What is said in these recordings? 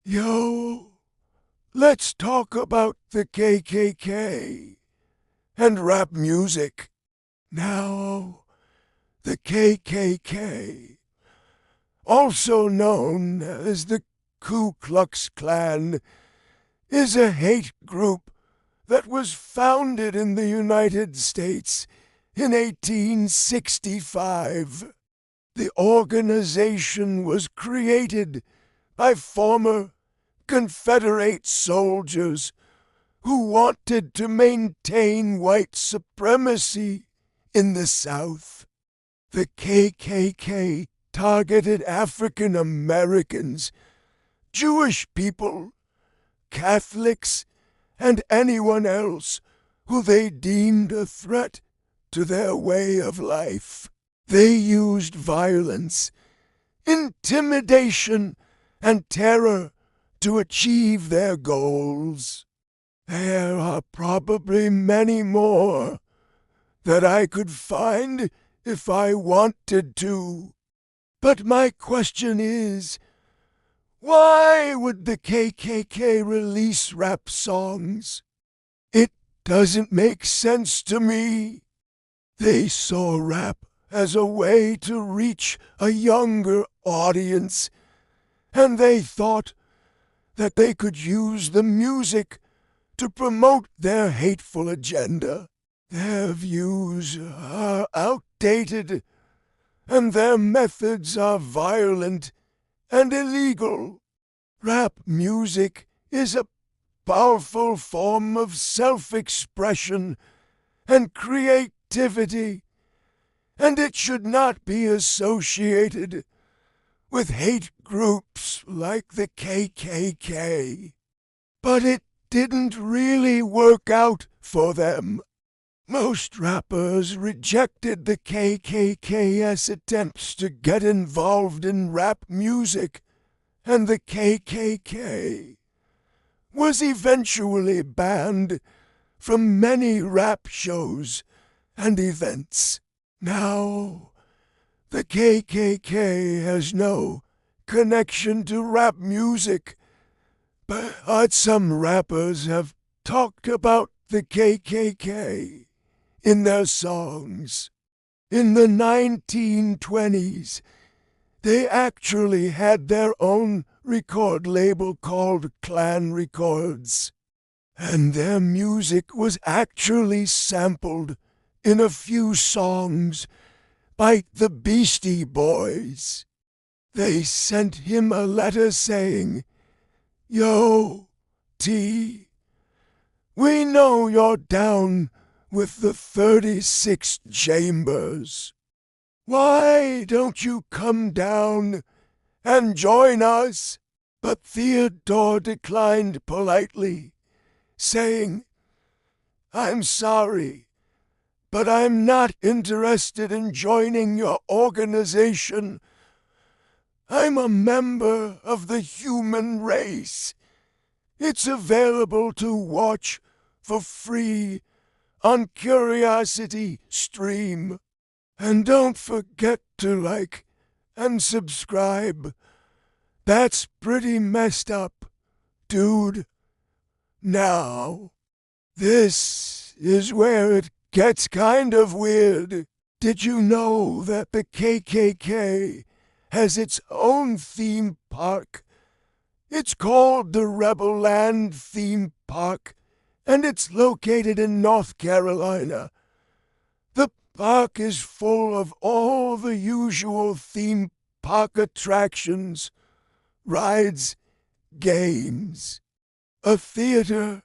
Yo, let's talk about the KKK and rap music. Now, the KKK, also known as the Ku Klux Klan, is a hate group that was founded in the United States in 1865. The organization was created by former Confederate soldiers who wanted to maintain white supremacy in the South. The KKK targeted African Americans, Jewish people, Catholics, and anyone else who they deemed a threat to their way of life. They used violence, intimidation, and terror to achieve their goals. There are probably many more that I could find if I wanted to. But my question is, why would the KKK release rap songs? It doesn't make sense to me. They saw rap as a way to reach a younger audience, and they thought that they could use the music to promote their hateful agenda. Their views are outdated, and their methods are violent and illegal. Rap music is a powerful form of self-expression and creativity, and it should not be associated with hate groups like the KKK. But it didn't really work out for them. Most rappers rejected the KKK's attempts to get involved in rap music, and the KKK was eventually banned from many rap shows and events. Now, the KKK has no connection to rap music, but some rappers have talked about the KKK in their songs. In the 1920s, they actually had their own record label called Klan Records, and their music was actually sampled in a few songs by the Beastie Boys. They sent him a letter saying, "Yo, T, we know you're down with the 36 Chambers. Why don't you come down and join us?" But Theodore declined politely, saying, "I'm sorry, but I'm not interested in joining your organization. I'm a member of the human race. It's available to watch for free on Curiosity Stream. And don't forget to like and subscribe. That's pretty messed up, dude. Now, this is where it gets kind of weird. Did you know that the KKK has its own theme park? It's called the Rebel Land Theme Park, and it's located in North Carolina. The park is full of all the usual theme park attractions, rides, games, a theater,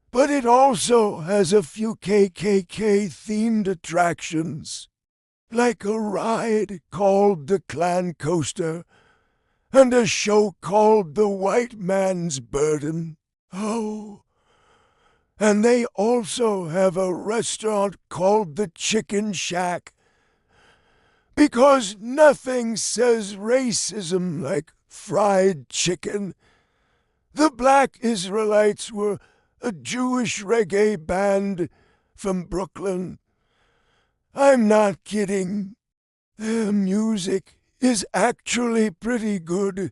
but it also has a few KKK-themed attractions, like a ride called the Klan Coaster and a show called the White Man's Burden. Oh, and they also have a restaurant called the Chicken Shack, because nothing says racism like fried chicken. The Black Israelites were a Jewish reggae band from Brooklyn. I'm not kidding. Their music is actually pretty good,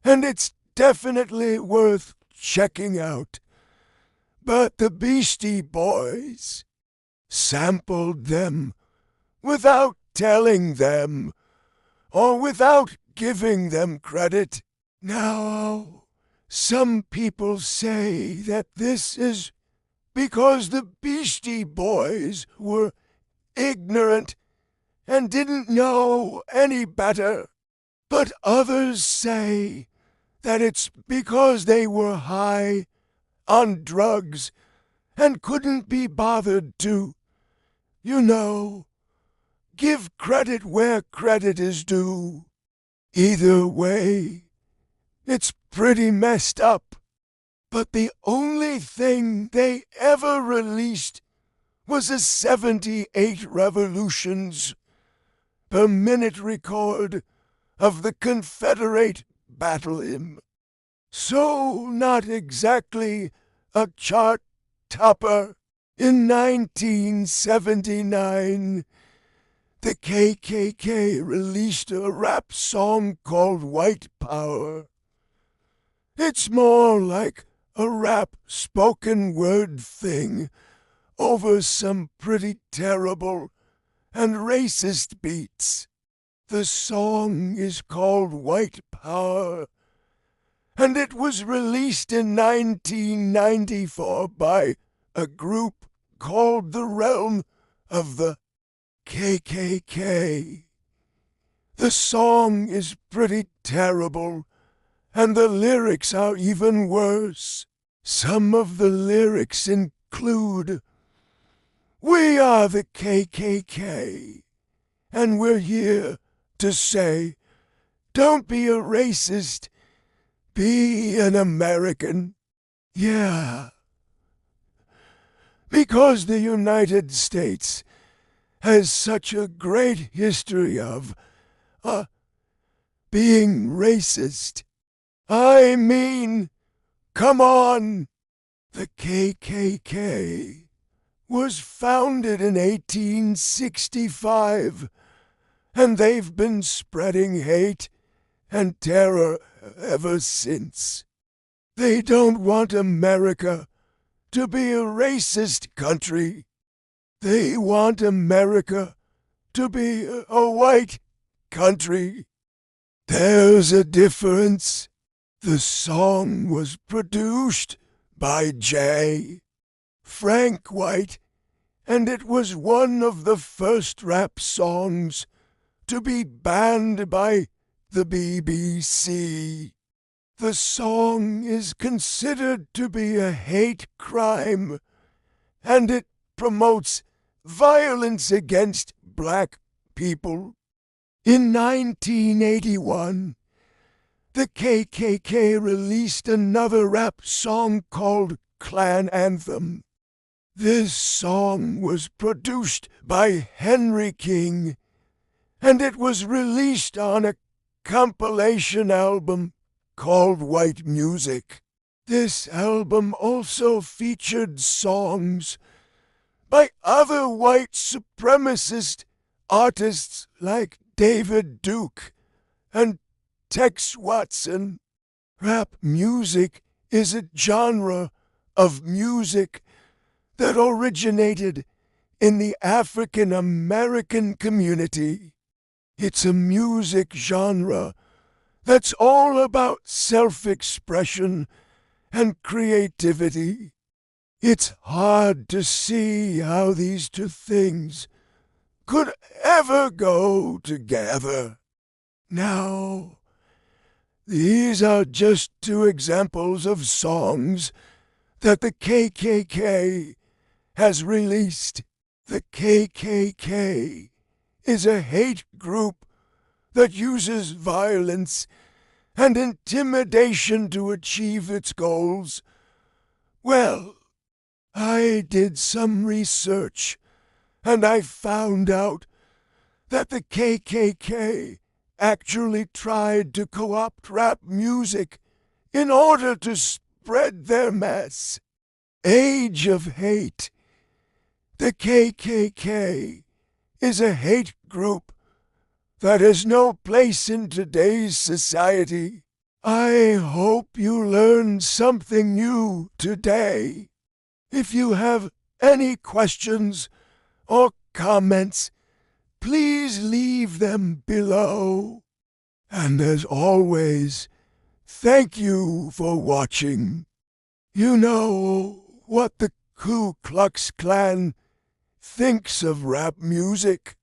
and it's definitely worth checking out. But the Beastie Boys sampled them without telling them or without giving them credit. Now, some people say that this is because the Beastie Boys were ignorant and didn't know any better. But others say that it's because they were high on drugs and couldn't be bothered to, give credit where credit is due. Either way, it's pretty messed up. But the only thing they ever released was a 78 revolutions per minute record of the Confederate battle hymn. So not exactly a chart topper. In 1979, the KKK released a rap song called White Power. It's more like a rap spoken word thing over some pretty terrible and racist beats. The song is called White Power, and it was released in 1994 by a group called the Realm of the KKK. The song is pretty terrible, and the lyrics are even worse. Some of the lyrics include, "We are the KKK, and we're here to say, don't be a racist, be an American." Yeah. Because the United States has such a great history of being racist. I mean, come on. The KKK was founded in 1865, and they've been spreading hate and terror ever since. They don't want America to be a racist country. They want America to be a white country. There's a difference. The song was produced by J. Frank White, and it was one of the first rap songs to be banned by the BBC. The song is considered to be a hate crime, and it promotes violence against black people. In 1981, the KKK released another rap song called Klan Anthem. This song was produced by Henry King, and it was released on a compilation album called White Music. This album also featured songs by other white supremacist artists like David Duke and Tex Watson. Rap music is a genre of music that originated in the African American community. It's a music genre that's all about self-expression and creativity. It's hard to see how these two things could ever go together. Now, these are just two examples of songs that the KKK has released. The KKK is a hate group that uses violence and intimidation to achieve its goals. Well, I did some research, and I found out that the KKK actually tried to co-opt rap music in order to spread their mess. Age of Hate. The KKK is a hate group that has no place in today's society. I hope you learned something new today. If you have any questions or comments, please leave them below. And as always, thank you for watching. You know what the Ku Klux Klan thinks of rap music.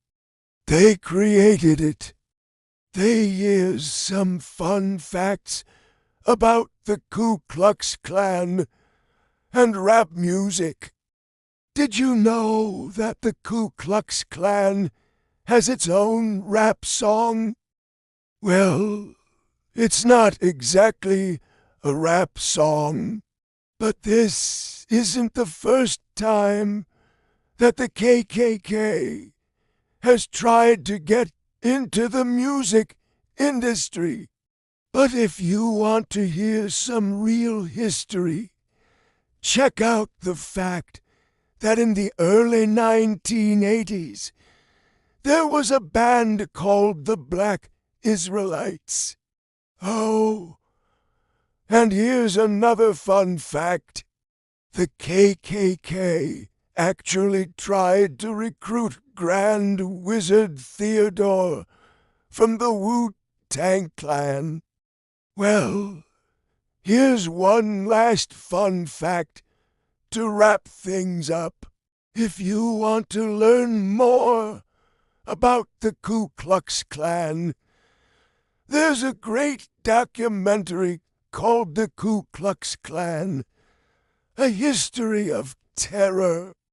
They created it. Here's some fun facts about the Ku Klux Klan and rap music. Did you know that the Ku Klux Klan has its own rap song? Well, it's not exactly a rap song, but this isn't the first time that the KKK has tried to get into the music industry. But if you want to hear some real history, check out the fact that in the early 1980s, there was a band called the Black Israelites. Oh, and here's another fun fact. The KKK actually tried to recruit Grand Wizard Theodore from the Wu-Tang Clan. Well, here's one last fun fact to wrap things up. If you want to learn more about the Ku Klux Klan, there's a great documentary called The Ku Klux Klan, A History of Terror.